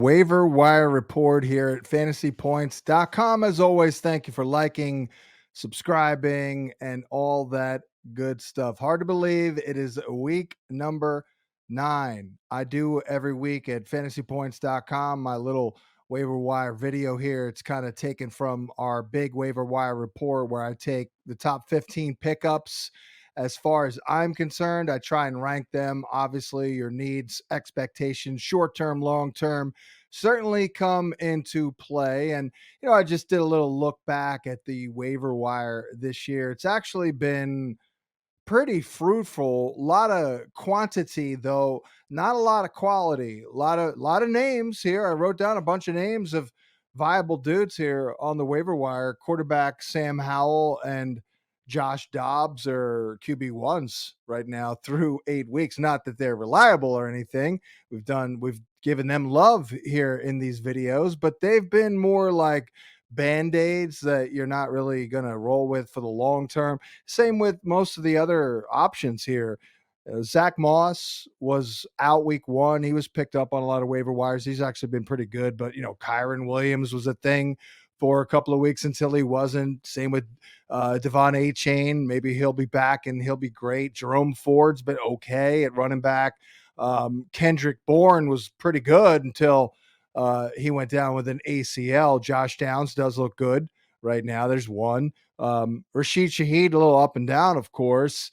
Waiver wire report here at fantasypoints.com. As always, thank you for liking, subscribing, and all that good stuff. Hard to believe it is week number 9. I do every week at fantasypoints.com my little waiver wire video here. It's kind of taken from our big waiver wire report where I take the top 15 pickups. As far as I'm concerned, I try and rank them. Obviously, your needs, expectations, short term, long term, certainly come into play. And, I just did a little look back at the waiver wire this year. It's actually been pretty fruitful. A lot of quantity, though, not a lot of quality. A lot of names here. I wrote down a bunch of names of viable dudes here on the waiver wire. Quarterback Sam Howell and Josh Dobbs are QB1s right now through 8 weeks. Not that they're reliable or anything. We've given them love here in these videos, but they've been more like band-aids that you're not really going to roll with for the long term. Same with most of the other options here. Zach Moss was out week 1. He was picked up on a lot of waiver wires. He's actually been pretty good, but Kyron Williams was a thing for a couple of weeks until he wasn't. Same with Devon A-Chain. Maybe he'll be back and he'll be great. Jerome Ford's been okay at running back. Kendrick Bourne was pretty good until he went down with an ACL. Josh Downs does look good right now. There's one. Rashid Shaheed, a little up and down, of course.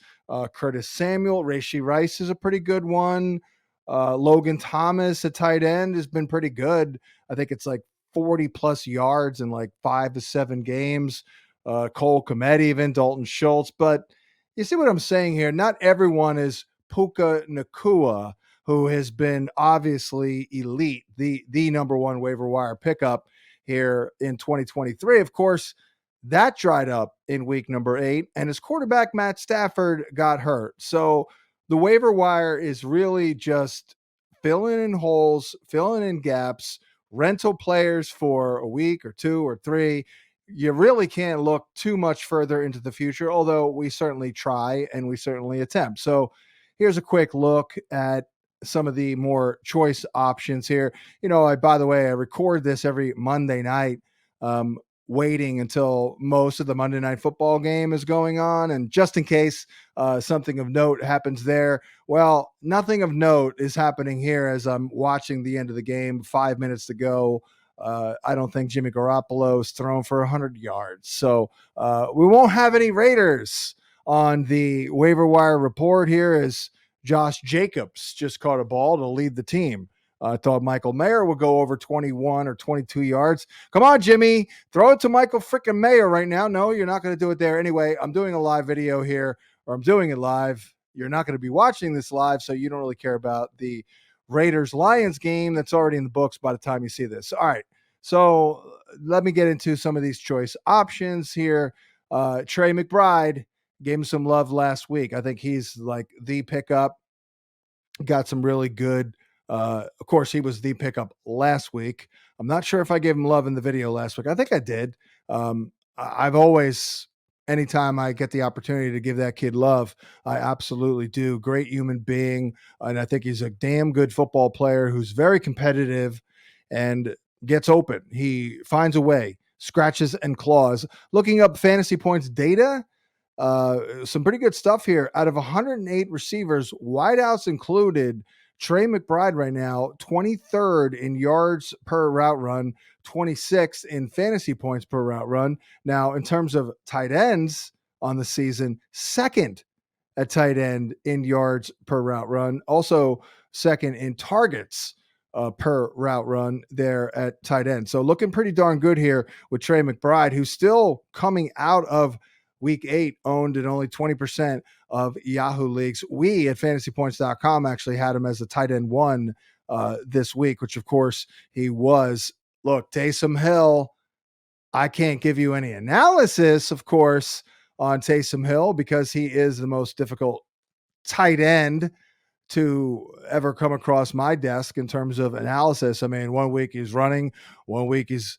Curtis Samuel, Rashee Rice is a pretty good one. Logan Thomas, a tight end, has been pretty good. I think it's like 40 plus yards in like 5 to 7 games. Cole Kmet, even Dalton Schultz. But you see what I'm saying here? Not everyone is Puka Nacua, who has been obviously elite, the number one waiver wire pickup here in 2023. Of course, that dried up in week number 8, and his quarterback, Matt Stafford, got hurt. So the waiver wire is really just filling in holes, filling in gaps, rental players for a week or 2 or 3. You really can't look too much further into the future, although we certainly try and we certainly attempt. So here's a quick look at some of the more choice options here. By the way, I record this every Monday night, waiting until most of the Monday Night Football game is going on. And just in case something of note happens there, well, nothing of note is happening here as I'm watching the end of the game, 5 minutes to go. I don't think Jimmy Garoppolo's thrown for 100 yards. So we won't have any Raiders on the waiver wire report here as Josh Jacobs just caught a ball to lead the team. I thought Michael Mayer would go over 21 or 22 yards. Come on, Jimmy. Throw it to Michael freaking Mayer right now. No, you're not going to do it there. Anyway, I'm doing a live video here, or I'm doing it live. You're not going to be watching this live, so you don't really care about the Raiders-Lions game that's already in the books by the time you see this. All right, so let me get into some of these choice options here. Trey McBride, gave him some love last week. I think he's like the pickup. Got some really good. Of course, he was the pickup last week. I'm not sure if I gave him love in the video last week. I think I did. I've always, anytime I get the opportunity to give that kid love, I absolutely do. Great human being. And I think he's a damn good football player who's very competitive and gets open. He finds a way, scratches and claws. Looking up fantasy points data, some pretty good stuff here. Out of 108 receivers, wideouts included, Trey McBride right now, 23rd in yards per route run, 26th in fantasy points per route run. Now, in terms of tight ends on the season, second at tight end in yards per route run, also second in targets per route run there at tight end. So looking pretty darn good here with Trey McBride, who's still coming out of Week 8, owned in only 20% of Yahoo leagues. We at fantasypoints.com actually had him as a tight end 1 this week, which of course he was. Look, Taysom Hill, I can't give you any analysis, of course, on Taysom Hill because he is the most difficult tight end to ever come across my desk in terms of analysis. I mean, 1 week he's running, 1 week he's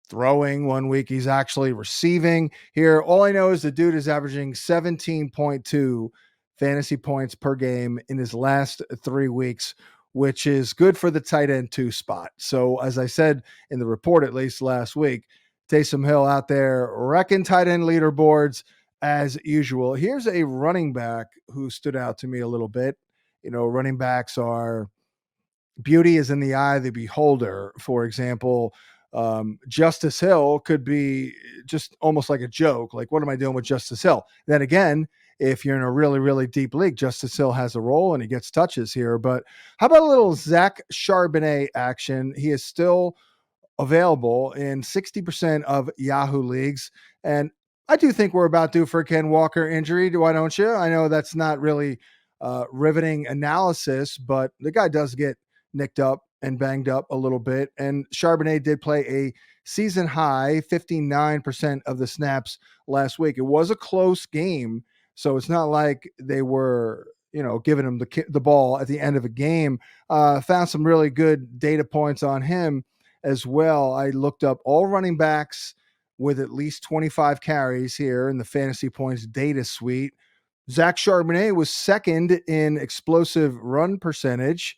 throwing, 1 week he's actually receiving. Here, all I know is the dude is averaging 17.2 fantasy points per game in his last 3 weeks which is good for the tight end 2 spot. So as I said in the report, at least last week, Taysom Hill out there wrecking tight end leaderboards as usual. Here's a running back who stood out to me a little bit. Running backs are beauty is in the eye of the beholder. For example, Justice Hill could be just almost like a joke. Like, what am I doing with Justice Hill? Then again, if you're in a really, really deep league, Justice Hill has a role and he gets touches here. But how about a little Zach Charbonnet action? He is still available in 60% of Yahoo leagues. And I do think we're about due for a Ken Walker injury. Why don't you? I know that's not really riveting analysis, but the guy does get nicked up and banged up a little bit. And Charbonnet did play a season high 59% of the snaps last week. It was a close game, so it's not like they were, giving him the ball at the end of a game. Found some really good data points on him as well. I looked up all running backs with at least 25 carries here in the fantasy points data suite. Zach Charbonnet was second in explosive run percentage,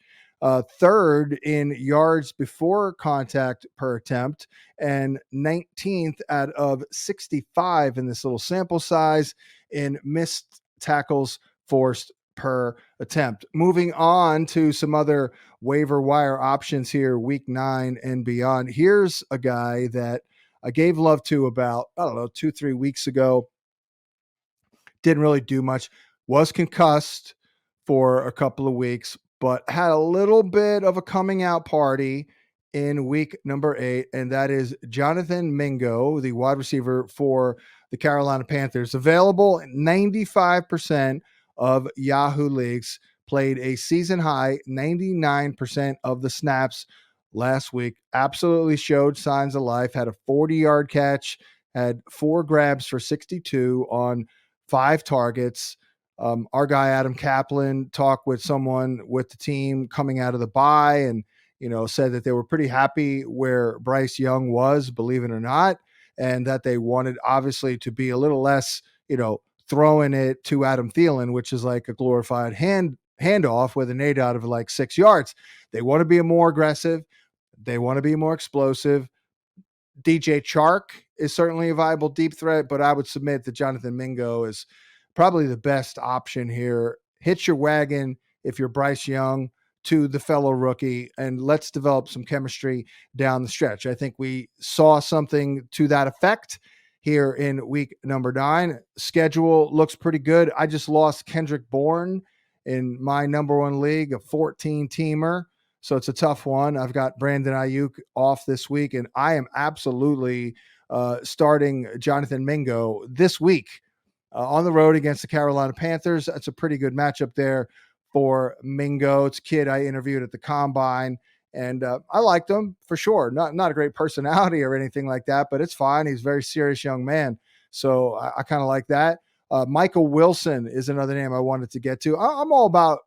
third in yards before contact per attempt, and 19th out of 65 in this little sample size in missed tackles forced per attempt. Moving on to some other waiver wire options here, week 9 and beyond. Here's a guy that I gave love to about, 2-3 weeks ago. Didn't really do much. Was concussed for a couple of weeks, but had a little bit of a coming out party in week number 8, and that is Jonathan Mingo, the wide receiver for the Carolina Panthers. Available 95% of Yahoo leagues, played a season high 99% of the snaps last week. Absolutely showed signs of life, had a 40-yard catch, had 4 grabs for 62 on 5 targets. Our guy Adam Kaplan talked with someone with the team coming out of the bye and said that they were pretty happy where Bryce Young was, believe it or not, and that they wanted obviously to be a little less, throwing it to Adam Thielen, which is like a glorified handoff with an ADOT of like 6 yards. They want to be more aggressive. They want to be more explosive. DJ Chark is certainly a viable deep threat, but I would submit that Jonathan Mingo is probably the best option here. Hitch your wagon if you're Bryce Young to the fellow rookie, and let's develop some chemistry down the stretch. I think we saw something to that effect here in week number 9. Schedule looks pretty good. I just lost Kendrick Bourne in my number 1 league, a 14-teamer. So it's a tough one. I've got Brandon Ayuk off this week, and I am absolutely starting Jonathan Mingo this week on the road against the Carolina Panthers. That's a pretty good matchup there for Mingo. It's a kid I interviewed at the Combine, and I liked him for sure. Not a great personality or anything like that, but it's fine. He's a very serious young man. So I kind of like that. Michael Wilson is another name I wanted to get to. I'm all about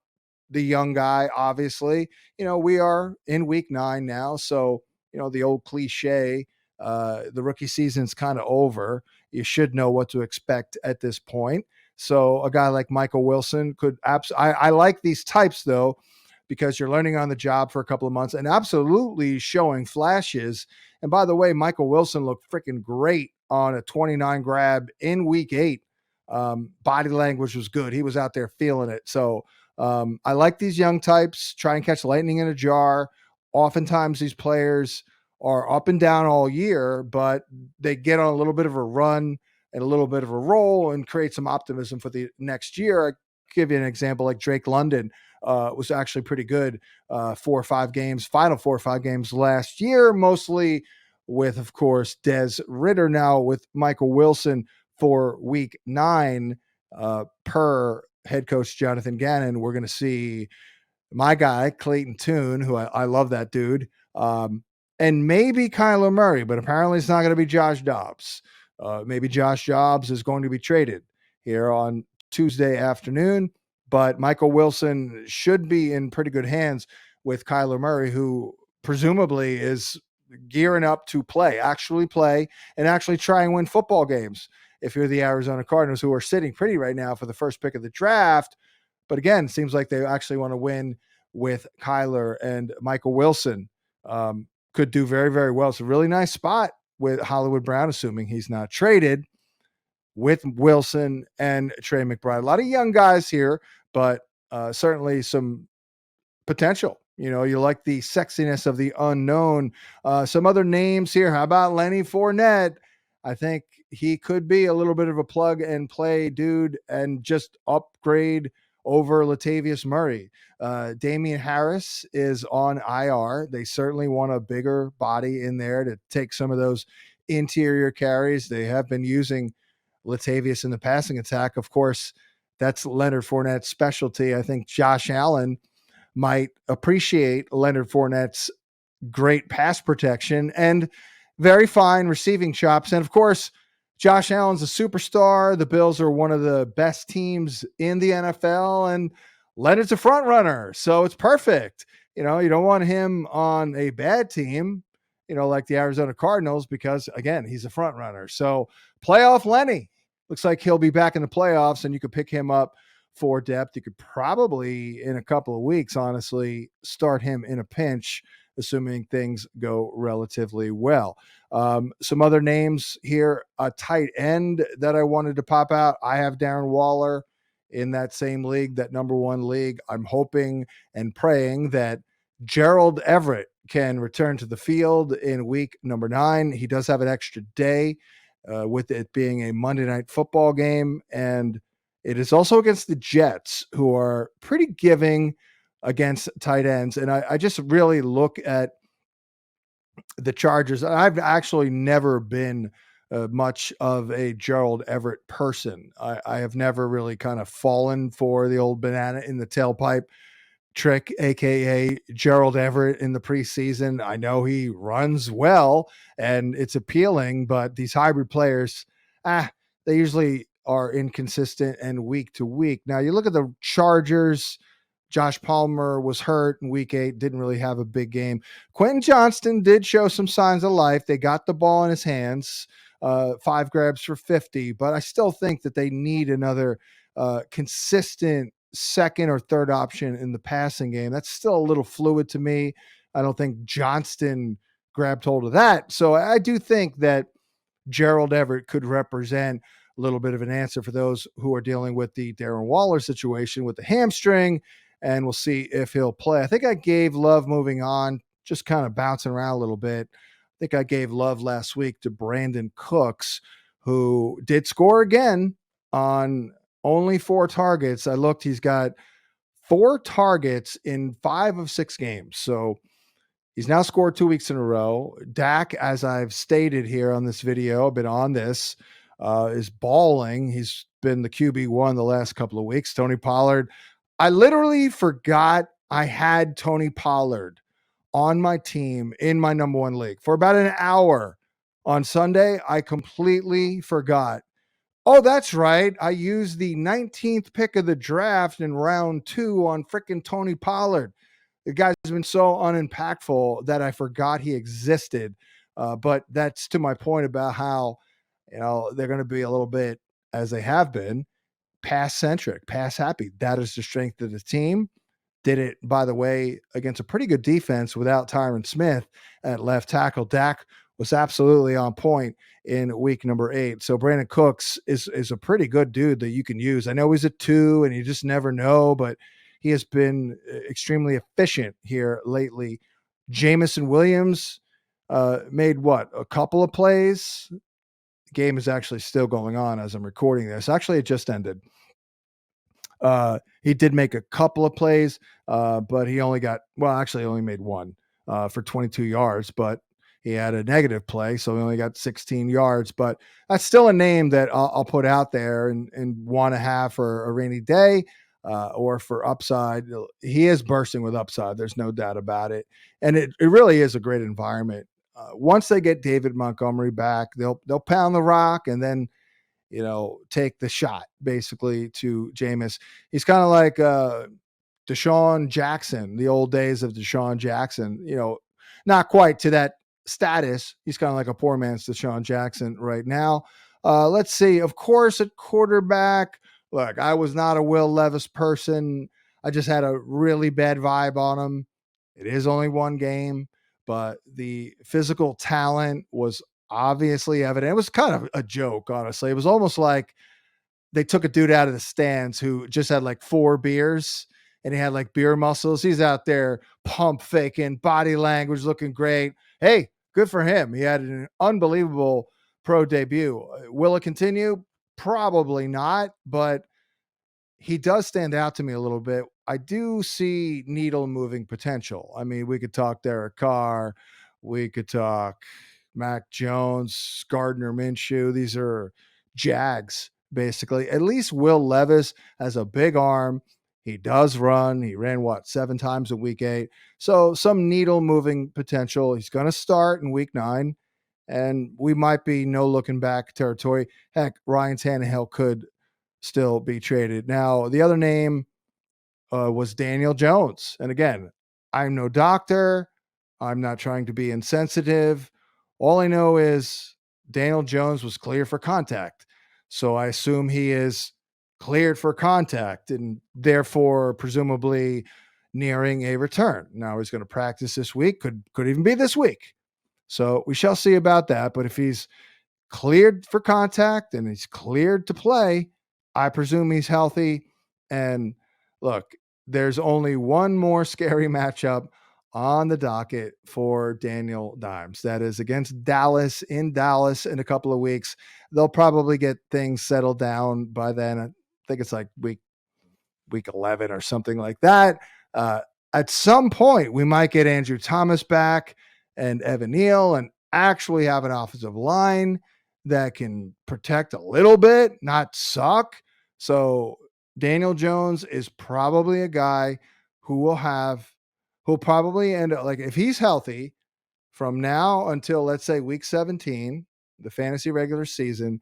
the young guy, obviously. We are in week 9 now, so the old cliche, the rookie season's kind of over. You should know what to expect at this point. So a guy like Michael Wilson could I like these types though, because you're learning on the job for a couple of months and absolutely showing flashes. And by the way, Michael Wilson looked freaking great on a 29 grab in week 8. Body language was good. He was out there feeling it. So I like these young types. Try and catch lightning in a jar. Oftentimes these players are up and down all year, but they get on a little bit of a run and a little bit of a roll and create some optimism for the next year. I give you an example, like Drake London was actually pretty good 4 or 5 games, final 4 or 5 games last year, mostly with, of course, Des Ridder. Now with Michael Wilson for week 9 per head coach Jonathan Gannon, we're going to see my guy, Clayton Tune, who I love that dude, and maybe Kyler Murray, but apparently it's not going to be Josh Dobbs. Maybe Josh Dobbs is going to be traded here on Tuesday afternoon, but Michael Wilson should be in pretty good hands with Kyler Murray, who presumably is gearing up to actually play, and actually try and win football games. If you're the Arizona Cardinals, who are sitting pretty right now for the first pick of the draft, but again, seems like they actually want to win with Kyler and Michael Wilson. Could do very, very well. It's a really nice spot with Hollywood Brown, assuming he's not traded, with Wilson and Trey McBride. A lot of young guys here, but certainly some potential. You like the sexiness of the unknown. Some other names here. How about Lenny Fournette? I think he could be a little bit of a plug and play dude and just upgrade over Latavius Murray. Damian Harris is on IR. They certainly want a bigger body in there to take some of those interior carries. They have been using Latavius in the passing attack. Of course, that's Leonard Fournette's specialty. I think Josh Allen might appreciate Leonard Fournette's great pass protection and very fine receiving chops. And of course, Josh Allen's a superstar. The Bills are one of the best teams in the NFL, and Leonard's a front runner. So it's perfect. You don't want him on a bad team, like the Arizona Cardinals, because again, he's a front runner. So playoff Lenny looks like he'll be back in the playoffs, and you could pick him up for depth. You could probably, in a couple of weeks, honestly, start him in a pinch, assuming things go relatively well. Some other names here, a tight end that I wanted to pop out. I have Darren Waller in that same league, that number one league. I'm hoping and praying that Gerald Everett can return to the field in week number 9. He does have an extra day with it being a Monday Night Football game, and it is also against the Jets, who are pretty giving against tight ends. And I just really look at the Chargers. I've actually never been much of a Gerald Everett person. I have never really kind of fallen for the old banana in the tailpipe trick, aka Gerald Everett in the preseason. I know he runs well and it's appealing, but these hybrid players, they usually are inconsistent and week to week. Now you look at the Chargers. Josh Palmer was hurt in week 8, didn't really have a big game. Quentin Johnston did show some signs of life. They got the ball in his hands, 5 grabs for 50, but I still think that they need another consistent second or third option in the passing game. That's still a little fluid to me. I don't think Johnston grabbed hold of that. So I do think that Gerald Everett could represent a little bit of an answer for those who are dealing with the Darren Waller situation with the hamstring, and we'll see if he'll play. I think I gave love, moving on, just kind of bouncing around a little bit. I think I gave love last week to Brandon Cooks, who did score again on only 4 targets. I looked, he's got 4 targets in 5 of 6 games. So he's now scored 2 weeks in a row. Dak, as I've stated here on this video, I've been on this, is balling. He's been the QB1 the last couple of weeks. Tony Pollard, I literally forgot I had Tony Pollard on my team in my number one league for about an hour on Sunday. I completely forgot. Oh, that's right. I used the 19th pick of the draft in round 2 on freaking Tony Pollard. The guy's been so unimpactful that I forgot he existed. But that's to my point about how, they're going to be a little bit, as they have been, pass centric, pass happy. That is the strength of the team. Did it, by the way, against a pretty good defense without Tyron Smith at left tackle. Dak was absolutely on point in week number 8. So Brandon Cooks is a pretty good dude that you can use. I know he's a 2 and you just never know, but he has been extremely efficient here lately. Jamison Williams made a couple of plays. The game is actually still going on as I'm recording this. Actually, it just ended. He did make a couple of plays, but he only made one for 22 yards, but he had a negative play, so he only got 16 yards. But that's still a name that I'll put out there and want to have for a rainy day or for upside. He is bursting with upside. There's no doubt about it. And it really is a great environment. Once they get David Montgomery back, they'll pound the rock and then take the shot basically to Jameis. He's kind of like Deshaun Jackson, the old days of Deshaun Jackson, not quite to that status. He's kind of like a poor man's Deshaun Jackson right now. Let's see. Of course, at quarterback, look, I was not a Will Levis person. I just had a really bad vibe on him. It is only one game, but the physical talent was obviously evident. It was kind of a joke, honestly. It was almost like they took a dude out of the stands who just had like 4 beers and he had like beer muscles. He's out there pump faking, body language looking great. Hey, good for him. He had an unbelievable pro debut. Will it continue? Probably not, but he does stand out to me a little bit. I do see needle moving potential. I mean, we could talk Derek Carr, we could talk Mac Jones, Gardner Minshew. These are Jags, basically. At least Will Levis has a big arm. He does run. He ran, what, 7 times in week 8. So some needle moving potential. He's going to start in week 9, and we might be no looking back territory. Heck, Ryan Tannehill could still be traded. Now, the other name was Daniel Jones. And again, I'm no doctor. I'm not trying to be insensitive. All I know is Daniel Jones was cleared for contact. So I assume he is cleared for contact and therefore presumably nearing a return. Now he's going to practice this week, could even be this week. So we shall see about that. But if he's cleared for contact and he's cleared to play, I presume he's healthy. And look, there's only one more scary matchup on the docket for Daniel Dimes. That is against Dallas in Dallas in a couple of weeks. They'll probably get things settled down by then. I think it's like week 11 or something like that. At some point, we might get Andrew Thomas back and Evan Neal and actually have an offensive line that can protect a little bit, not suck. So Daniel Jones is probably a guy who'll probably end up, like, if he's healthy from now until, let's say, week 17, the fantasy regular season,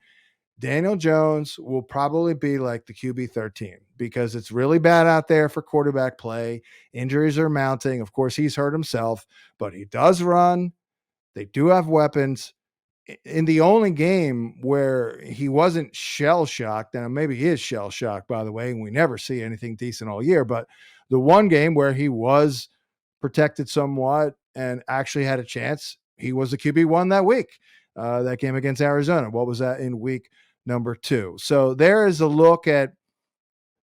Daniel Jones will probably be like the QB 13 because it's really bad out there for quarterback play. Injuries are mounting. Of course, he's hurt himself, but he does run. They do have weapons. In the only game where he wasn't shell shocked, and maybe he is shell shocked, by the way, and we never see anything decent all year, but the one game where he was protected somewhat and actually had a chance, he was the QB1 that week. That game against Arizona. What was that in week number 2? So there is a look at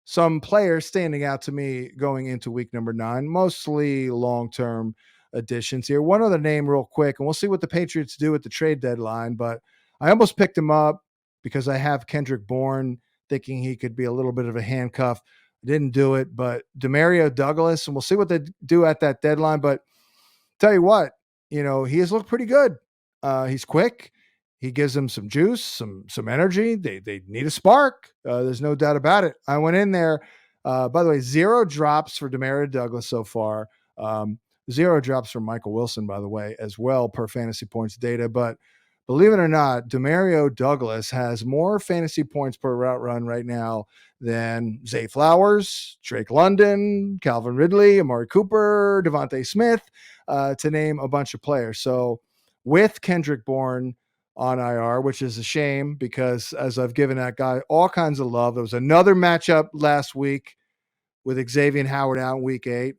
some players standing out to me going into week number 9, mostly long-term additions here. One other name real quick, and we'll see what the Patriots do at the trade deadline, but I almost picked him up because I have Kendrick Bourne, thinking he could be a little bit of a handcuff. I didn't do it, but Demario Douglas, and we'll see what they do at that deadline, but tell you what, he has looked pretty good. He's quick. He gives them some juice, some energy. They need a spark. There's no doubt about it. I went in there. By the way, 0 drops for Demario Douglas so far. 0 drops from Michael Wilson, by the way, as well, per fantasy points data. But believe it or not, Demario Douglas has more fantasy points per route run right now than Zay Flowers, Drake London, Calvin Ridley, Amari Cooper, Devontae Smith, to name a bunch of players. So with Kendrick Bourne on IR, which is a shame because as I've given that guy all kinds of love, there was another matchup last week with Xavier Howard out in week 8.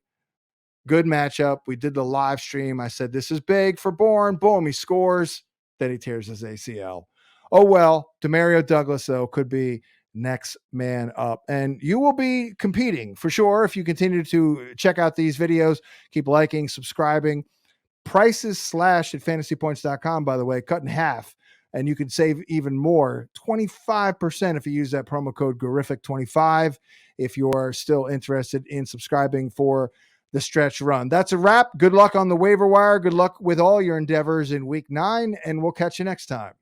Good matchup. We did the live stream. I said, this is big for Bourne. Boom, he scores. Then he tears his ACL. Oh, well, Demario Douglas, though, could be next man up. And you will be competing for sure if you continue to check out these videos, keep liking, subscribing. Prices slashed at fantasypoints.com, by the way, cut in half. And you can save even more, 25% if you use that promo code Gurific25 if you are still interested in subscribing for the stretch run. That's a wrap. Good luck on the waiver wire. Good luck with all your endeavors in week 9, and we'll catch you next time.